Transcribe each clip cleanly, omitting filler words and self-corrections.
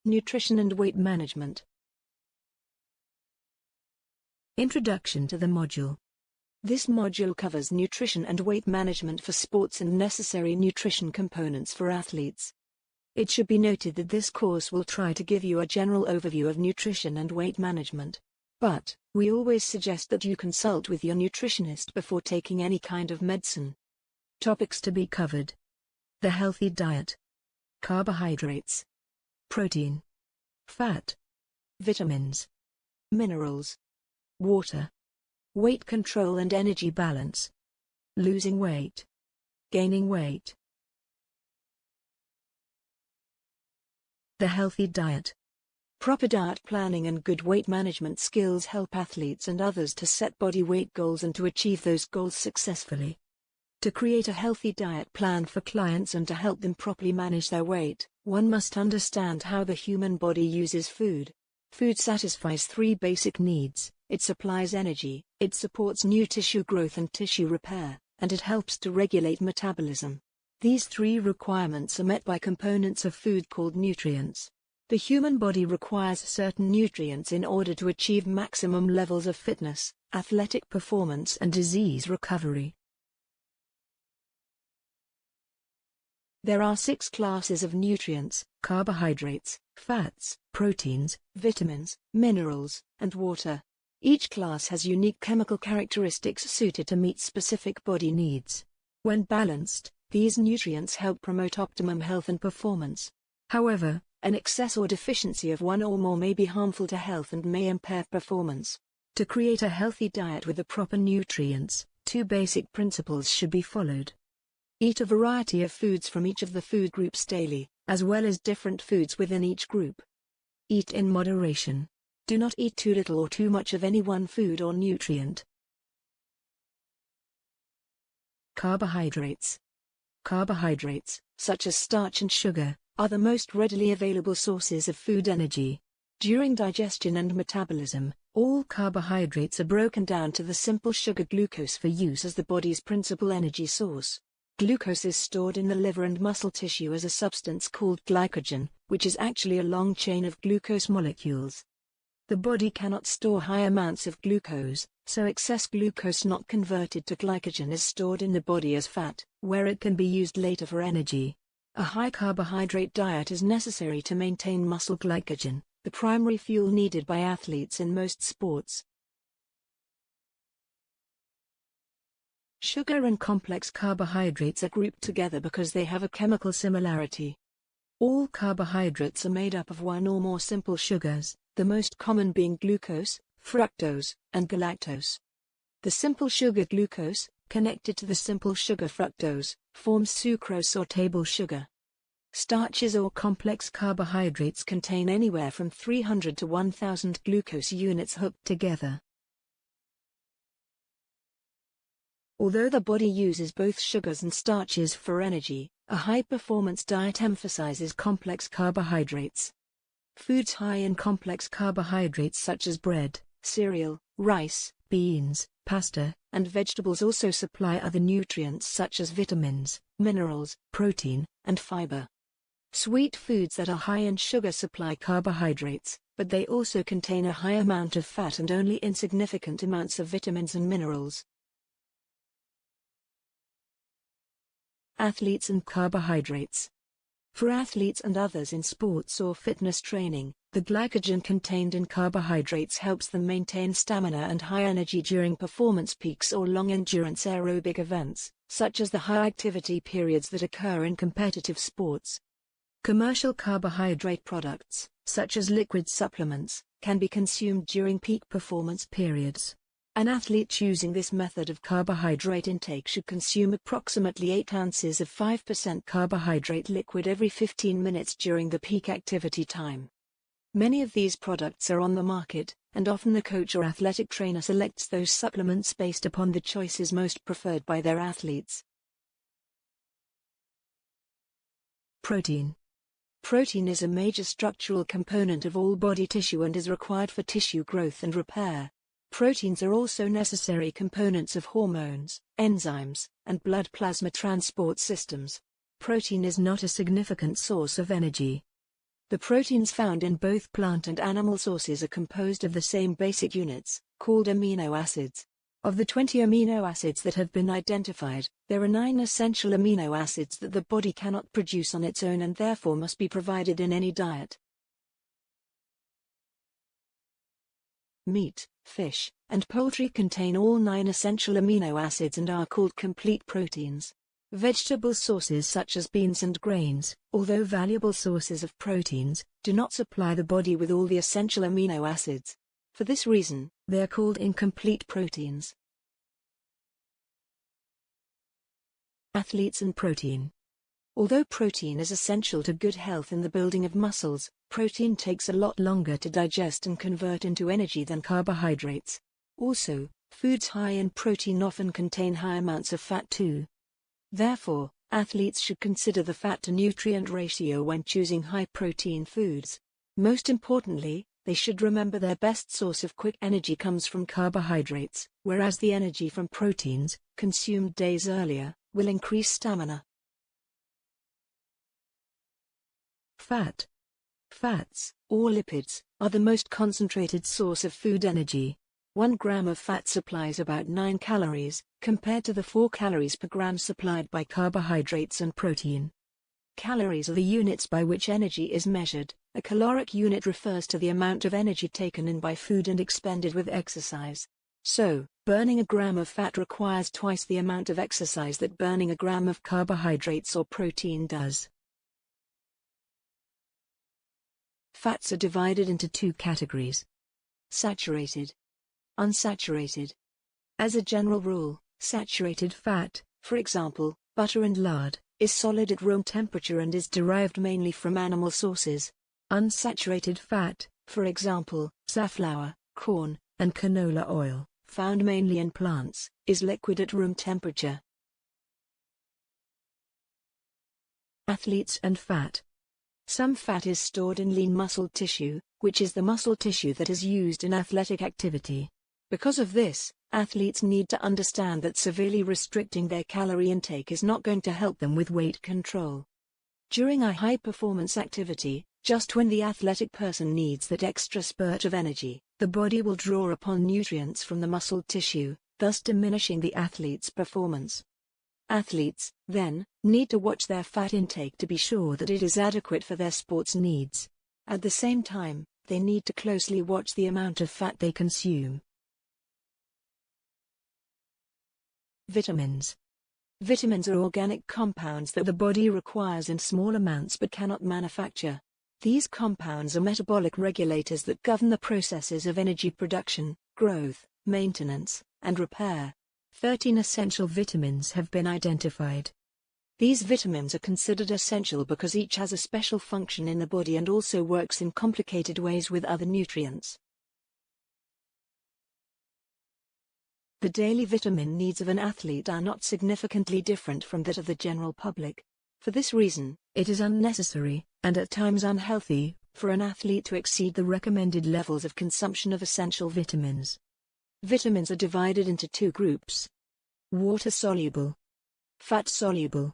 Nutrition and weight management. Introduction to the module. This module covers nutrition and weight management for sports and necessary nutrition components for athletes. It should be noted that this course will try to give you a general overview of nutrition and weight management. But, we always suggest that you consult with your nutritionist before taking any kind of medicine. Topics to be covered. The healthy diet. Carbohydrates. Protein. Fat. Vitamins. Minerals. Water. Weight control and energy balance. Losing weight. Gaining weight. The healthy diet. Proper diet planning and good weight management skills help athletes and others to set body weight goals and to achieve those goals successfully. To create a healthy diet plan for clients and to help them properly manage their weight, one must understand how the human body uses food. Food satisfies three basic needs: it supplies energy, it supports new tissue growth and tissue repair, and it helps to regulate metabolism. These three requirements are met by components of food called nutrients. The human body requires certain nutrients in order to achieve maximum levels of fitness, athletic performance and disease recovery. There are 6 classes of nutrients: carbohydrates, fats, proteins, vitamins, minerals, and water. Each class has unique chemical characteristics suited to meet specific body needs. When balanced, these nutrients help promote optimum health and performance. However, an excess or deficiency of one or more may be harmful to health and may impair performance. To create a healthy diet with the proper nutrients, 2 basic principles should be followed. Eat a variety of foods from each of the food groups daily, as well as different foods within each group. Eat in moderation. Do not eat too little or too much of any one food or nutrient. Carbohydrates. Carbohydrates, such as starch and sugar, are the most readily available sources of food energy. During digestion and metabolism, all carbohydrates are broken down to the simple sugar glucose for use as the body's principal energy source. Glucose is stored in the liver and muscle tissue as a substance called glycogen, which is actually a long chain of glucose molecules. The body cannot store high amounts of glucose, so excess glucose not converted to glycogen is stored in the body as fat, where it can be used later for energy. A high carbohydrate diet is necessary to maintain muscle glycogen, the primary fuel needed by athletes in most sports. Sugar and complex carbohydrates are grouped together because they have a chemical similarity. All carbohydrates are made up of one or more simple sugars, the most common being glucose, fructose, and galactose. The simple sugar glucose, connected to the simple sugar fructose, forms sucrose or table sugar. Starches or complex carbohydrates contain anywhere from 300 to 1000 glucose units hooked together. Although the body uses both sugars and starches for energy, a high-performance diet emphasizes complex carbohydrates. Foods high in complex carbohydrates such as bread, cereal, rice, beans, pasta, and vegetables also supply other nutrients such as vitamins, minerals, protein, and fiber. Sweet foods that are high in sugar supply carbohydrates, but they also contain a high amount of fat and only insignificant amounts of vitamins and minerals. Athletes and carbohydrates. For athletes and others in sports or fitness training, the glycogen contained in carbohydrates helps them maintain stamina and high energy during performance peaks or long-endurance aerobic events, such as the high-activity periods that occur in competitive sports. Commercial carbohydrate products, such as liquid supplements, can be consumed during peak performance periods. An athlete choosing this method of carbohydrate intake should consume approximately 8 ounces of 5% carbohydrate liquid every 15 minutes during the peak activity time. Many of these products are on the market, and often the coach or athletic trainer selects those supplements based upon the choices most preferred by their athletes. Protein. Protein is a major structural component of all body tissue and is required for tissue growth and repair. Proteins are also necessary components of hormones, enzymes, and blood plasma transport systems. Protein is not a significant source of energy. The proteins found in both plant and animal sources are composed of the same basic units, called amino acids. Of the 20 amino acids that have been identified, there are 9 essential amino acids that the body cannot produce on its own and therefore must be provided in any diet. Meat, fish, and poultry contain all 9 essential amino acids and are called complete proteins. Vegetable sources such as beans and grains, although valuable sources of proteins, do not supply the body with all the essential amino acids. For this reason, they are called incomplete proteins. Athletes and protein. Although protein is essential to good health and the building of muscles, protein takes a lot longer to digest and convert into energy than carbohydrates. Also, foods high in protein often contain high amounts of fat too. Therefore, athletes should consider the fat-to-nutrient ratio when choosing high-protein foods. Most importantly, they should remember their best source of quick energy comes from carbohydrates, whereas the energy from proteins, consumed days earlier, will increase stamina. Fat. Fats, or lipids, are the most concentrated source of food energy. 1 gram of fat supplies about 9 calories, compared to the 4 calories per gram supplied by carbohydrates and protein. Calories are the units by which energy is measured. A caloric unit refers to the amount of energy taken in by food and expended with exercise. So, burning a gram of fat requires twice the amount of exercise that burning a gram of carbohydrates or protein does. Fats are divided into 2 categories. Saturated. Unsaturated. As a general rule, saturated fat, for example, butter and lard, is solid at room temperature and is derived mainly from animal sources. Unsaturated fat, for example, safflower, corn, and canola oil, found mainly in plants, is liquid at room temperature. Athletes and fat. Some fat is stored in lean muscle tissue, which is the muscle tissue that is used in athletic activity. Because of this, athletes need to understand that severely restricting their calorie intake is not going to help them with weight control. During a high-performance activity, just when the athletic person needs that extra spurt of energy, the body will draw upon nutrients from the muscle tissue, thus diminishing the athlete's performance. Athletes, then, need to watch their fat intake to be sure that it is adequate for their sports needs. At the same time, they need to closely watch the amount of fat they consume. Vitamins. Vitamins are organic compounds that the body requires in small amounts but cannot manufacture. These compounds are metabolic regulators that govern the processes of energy production, growth, maintenance, and repair. 13 essential vitamins have been identified. These vitamins are considered essential because each has a special function in the body and also works in complicated ways with other nutrients. The daily vitamin needs of an athlete are not significantly different from that of the general public. For this reason, it is unnecessary, and at times unhealthy, for an athlete to exceed the recommended levels of consumption of essential vitamins. Vitamins are divided into 2 groups. Water-soluble. Fat-soluble.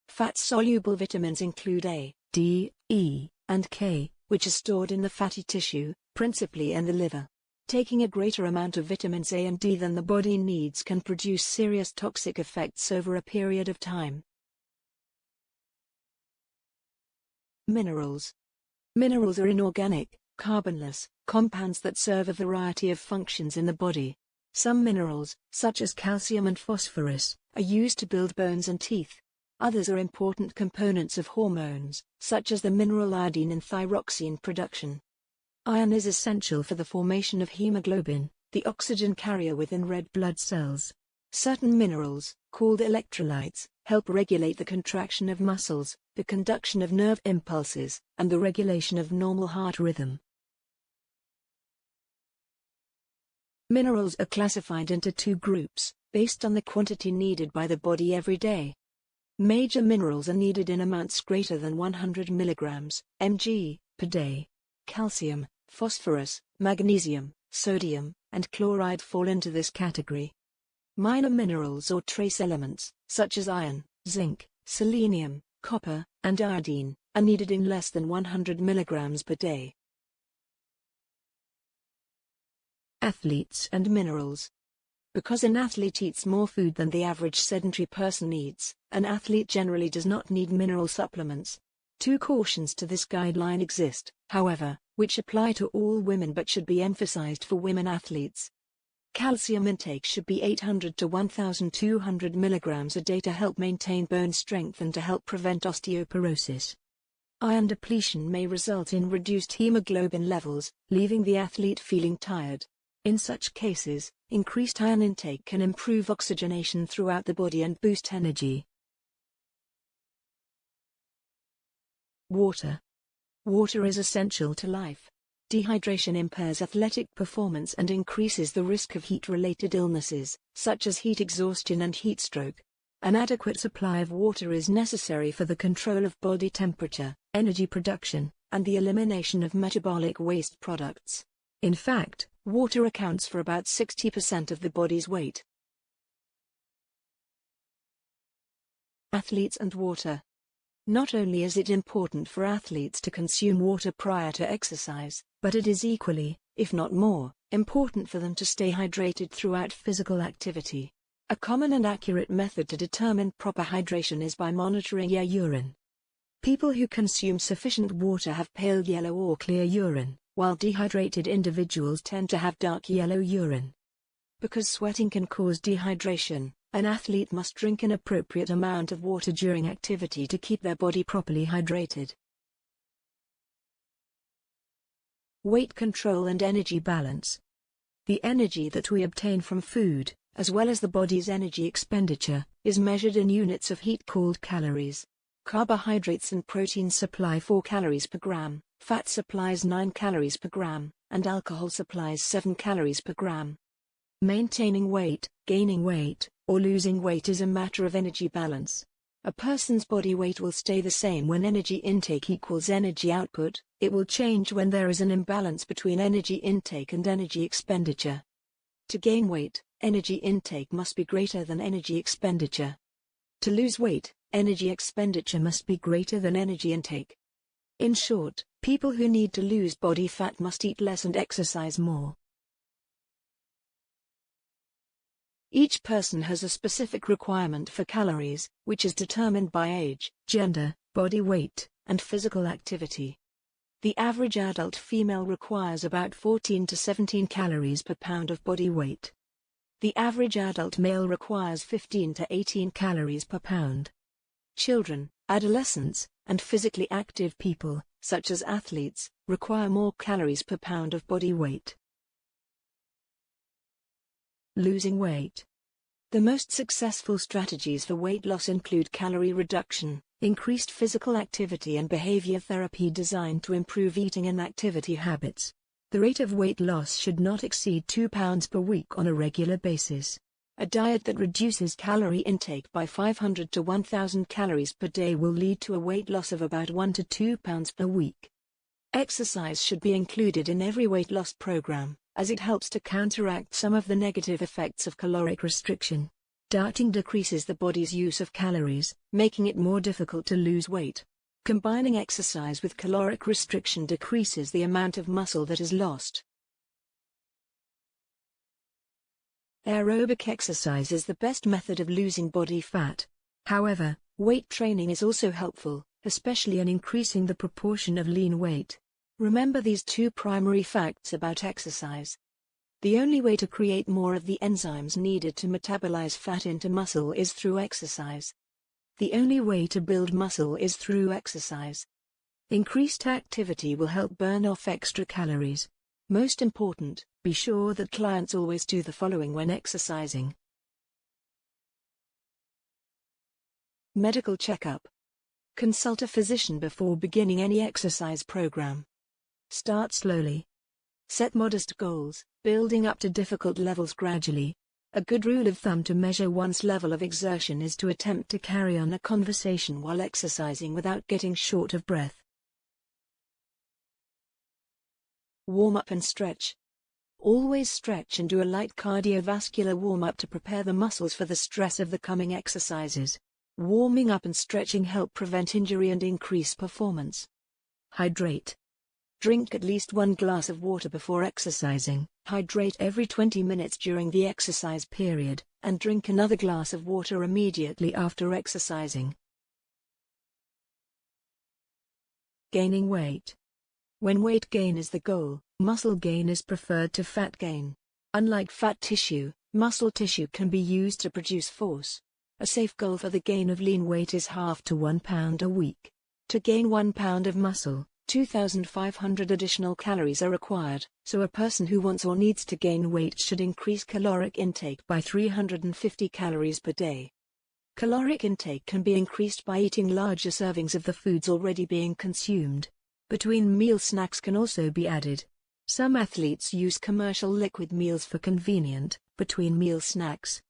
Fat-soluble vitamins include A, D, E, and K, which are stored in the fatty tissue, principally in the liver. Taking a greater amount of vitamins A and D than the body needs can produce serious toxic effects over a period of time. Minerals. Minerals are inorganic, carbonless, compounds that serve a variety of functions in the body. Some minerals, such as calcium and phosphorus, are used to build bones and teeth. Others are important components of hormones, such as the mineral iodine in thyroxine production. Iron is essential for the formation of hemoglobin, the oxygen carrier within red blood cells. Certain minerals, called electrolytes, help regulate the contraction of muscles, the conduction of nerve impulses, and the regulation of normal heart rhythm. Minerals are classified into 2 groups, based on the quantity needed by the body every day. Major minerals are needed in amounts greater than 100 mg, mg, per day. Calcium, phosphorus, magnesium, sodium, and chloride fall into this category. Minor minerals or trace elements, such as iron, zinc, selenium, copper, and iodine, are needed in less than 100 mg per day. Athletes and minerals. Because an athlete eats more food than the average sedentary person eats, an athlete generally does not need mineral supplements. Two cautions to this guideline exist, however, which apply to all women but should be emphasized for women athletes. Calcium intake should be 800 to 1,200 mg a day to help maintain bone strength and to help prevent osteoporosis. Iron depletion may result in reduced hemoglobin levels, leaving the athlete feeling tired. In such cases, increased iron intake can improve oxygenation throughout the body and boost energy. Water. Water is essential to life. Dehydration impairs athletic performance and increases the risk of heat-related illnesses, such as heat exhaustion and heat stroke. An adequate supply of water is necessary for the control of body temperature, energy production, and the elimination of metabolic waste products. In fact, water accounts for about 60% of the body's weight. Athletes and water. Not only is it important for athletes to consume water prior to exercise, but it is equally, if not more, important for them to stay hydrated throughout physical activity. A common and accurate method to determine proper hydration is by monitoring your urine. People who consume sufficient water have pale yellow or clear urine, while dehydrated individuals tend to have dark yellow urine. Because sweating can cause dehydration, an athlete must drink an appropriate amount of water during activity to keep their body properly hydrated. Weight control and energy balance. The energy that we obtain from food, as well as the body's energy expenditure, is measured in units of heat called calories. Carbohydrates and protein supply 4 calories per gram, fat supplies 9 calories per gram, and alcohol supplies 7 calories per gram. Maintaining weight, gaining weight, or losing weight is a matter of energy balance. A person's body weight will stay the same when energy intake equals energy output. It will change when there is an imbalance between energy intake and energy expenditure. To gain weight, energy intake must be greater than energy expenditure. To lose weight, energy expenditure must be greater than energy intake. In short, people who need to lose body fat must eat less and exercise more. Each person has a specific requirement for calories, which is determined by age, gender, body weight, and physical activity. The average adult female requires about 14 to 17 calories per pound of body weight. The average adult male requires 15 to 18 calories per pound. Children, adolescents, and physically active people, such as athletes, require more calories per pound of body weight. Losing weight. The most successful strategies for weight loss include calorie reduction, increased physical activity and behavior therapy designed to improve eating and activity habits. The rate of weight loss should not exceed 2 pounds per week on a regular basis. A diet that reduces calorie intake by 500 to 1,000 calories per day will lead to a weight loss of about 1 to 2 pounds per week. Exercise should be included in every weight loss program, as it helps to counteract some of the negative effects of caloric restriction. Dieting decreases the body's use of calories, making it more difficult to lose weight. Combining exercise with caloric restriction decreases the amount of muscle that is lost. Aerobic exercise is the best method of losing body fat. However, weight training is also helpful, especially in increasing the proportion of lean weight. Remember these two primary facts about exercise. The only way to create more of the enzymes needed to metabolize fat into muscle is through exercise. The only way to build muscle is through exercise. Increased activity will help burn off extra calories. Most important, be sure that clients always do the following when exercising. Medical checkup. Consult a physician before beginning any exercise program. Start slowly. Set modest goals, building up to difficult levels gradually. A good rule of thumb to measure one's level of exertion is to attempt to carry on a conversation while exercising without getting short of breath. Warm up and stretch. Always stretch and do a light cardiovascular warm-up to prepare the muscles for the stress of the coming exercises. Warming up and stretching help prevent injury and increase performance. Hydrate. Drink at least 1 glass of water before exercising. Hydrate every 20 minutes during the exercise period, and drink another glass of water immediately after exercising. Gaining weight. When weight gain is the goal, muscle gain is preferred to fat gain. Unlike fat tissue, muscle tissue can be used to produce force. A safe goal for the gain of lean weight is half to 1 pound a week. To gain 1 pound of muscle, 2,500 additional calories are required, so a person who wants or needs to gain weight should increase caloric intake by 350 calories per day. Caloric intake can be increased by eating larger servings of the foods already being consumed. Between meal snacks can also be added. Some athletes use commercial liquid meals for convenient, between meal snacks.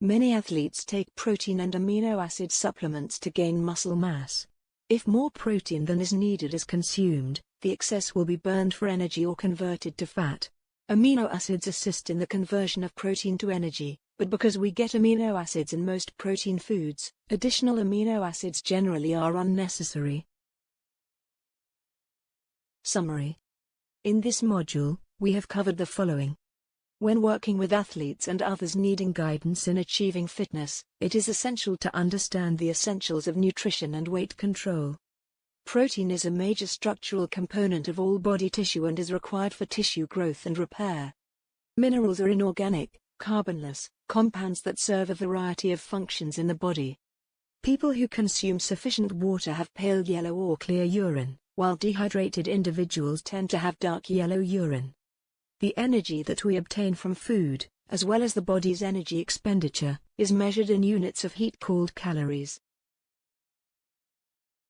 Many athletes take protein and amino acid supplements to gain muscle mass. If more protein than is needed is consumed, the excess will be burned for energy or converted to fat. Amino acids assist in the conversion of protein to energy, but because we get amino acids in most protein foods, additional amino acids generally are unnecessary. Summary. In this module, we have covered the following. When working with athletes and others needing guidance in achieving fitness, it is essential to understand the essentials of nutrition and weight control. Protein is a major structural component of all body tissue and is required for tissue growth and repair. Minerals are inorganic, carbonless compounds that serve a variety of functions in the body. People who consume sufficient water have pale yellow or clear urine, while dehydrated individuals tend to have dark yellow urine. The energy that we obtain from food, as well as the body's energy expenditure, is measured in units of heat called calories.